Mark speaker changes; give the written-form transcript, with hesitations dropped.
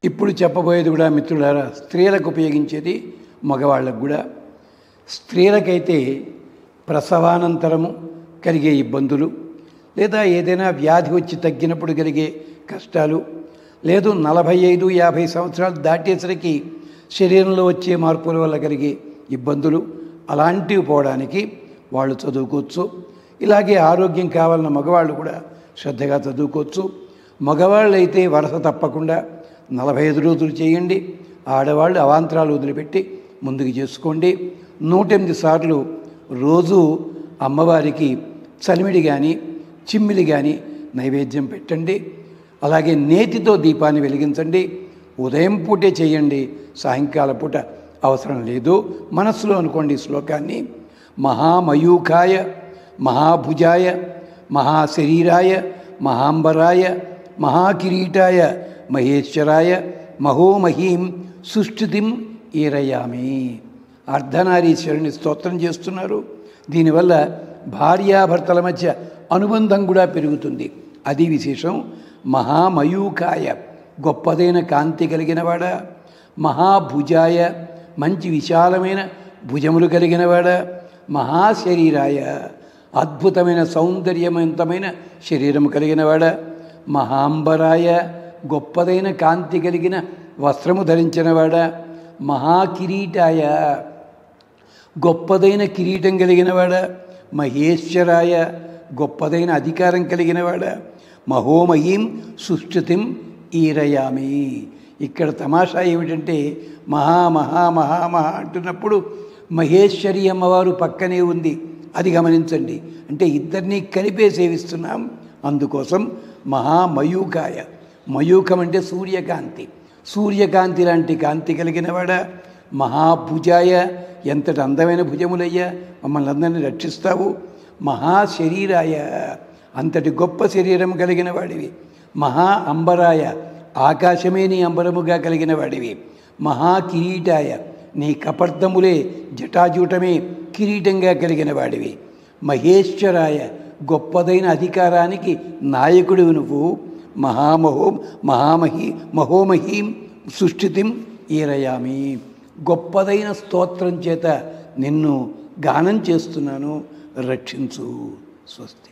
Speaker 1: ఇప్పుడు చెప్పబోయేది కూడా మిత్రులారా, స్త్రీలకు ఉపయోగించేది, మగవాళ్ళకు కూడా. స్త్రీలకైతే ప్రసవానంతరము కలిగే ఇబ్బందులు, లేదా ఏదైనా వ్యాధి వచ్చి తగ్గినప్పుడు కలిగే కష్టాలు, లేదు 45-50 సంవత్సరాలు దాటేసరికి శరీరంలో వచ్చే మార్పుల వల్ల కలిగే ఇబ్బందులు, అలాంటివి పోవడానికి వాళ్ళు చదువుకోవచ్చు. ఇలాగే ఆరోగ్యం కావాలన్న మగవాళ్ళు కూడా శ్రద్ధగా చదువుకోవచ్చు. మగవాళ్ళు అయితే వరుస తప్పకుండా 45 రోజులు చేయండి. ఆడవాళ్ళు అవాంతరాలు వదిలిపెట్టి ముందుకు చేసుకోండి. 108 సార్లు రోజు అమ్మవారికి చలిమిడి కానీ చిమ్మిలి కానీ నైవేద్యం పెట్టండి. అలాగే నేతితో దీపాన్ని వెలిగించండి. ఉదయం పూటే చేయండి, సాయంకాల పూట అవసరం లేదు. మనస్సులో అనుకోండి ఈ శ్లోకాన్ని: మహామయూఖాయ మహాభుజాయ మహాశరీరాయ మహాంబరాయ మహాకిరీటాయ మహేశ్వరాయ మహోమహీం సుష్ఠుతిం ఈరయామి. అర్ధనారీశ్వరుని స్తోత్రం చేస్తున్నారు. దీనివల్ల భార్యాభర్తల మధ్య అనుబంధం కూడా పెరుగుతుంది. అది విశేషం. మహామయూఖాయ గొప్పదైన కాంతి కలిగినవాడా, మహాభుజాయ మంచి విశాలమైన భుజములు కలిగినవాడా, మహాశరీరాయ అద్భుతమైన సౌందర్యవంతమైన శరీరము కలిగినవాడా, మహాంబరాయ గొప్పదైన కాంతి కలిగిన వస్త్రము ధరించినవాడా, మహాకిరీటాయ గొప్పదైన కిరీటం కలిగినవాడా, మహేశ్వరాయ గొప్పదైన అధికారం కలిగినవాడా, మహోమహీం సుష్ఠుతిం ఈరయామి. ఇక్కడ తమాషా ఏమిటంటే, మహా అంటున్నప్పుడు మహేశ్వరి అమ్మవారు పక్కనే ఉంది, అది గమనించండి. అంటే ఇద్దరినీ కలిపే సేవిస్తున్నాం. అందుకోసం మహామయూఖాయ. మయూఖం అంటే సూర్యకాంతి. సూర్యకాంతి లాంటి కాంతి కలిగినవాడా, మహాభుజాయ ఎంతటి అందమైన భుజములయ్యా, మమ్మల్ని అందరినీ రక్షిస్తావు. మహాశరీరాయ అంతటి గొప్ప శరీరం కలిగిన వాడివి. మహా అంబరాయ ఆకాశమే నీ అంబరముగా కలిగిన వాడివి. మహాకిరీటాయ నీ కపర్దములే జటాజూటమే కిరీటంగా కలిగిన వాడివి. మహేశ్వరాయ గొప్పదైన అధికారానికి నాయకుడివి నువ్వు. మహోమహీం సుష్ఠితిం ఈరయామి. గొప్పదైన స్తోత్రం చేత నిన్ను గానం చేస్తున్నాను, రక్షించు. స్వస్తి.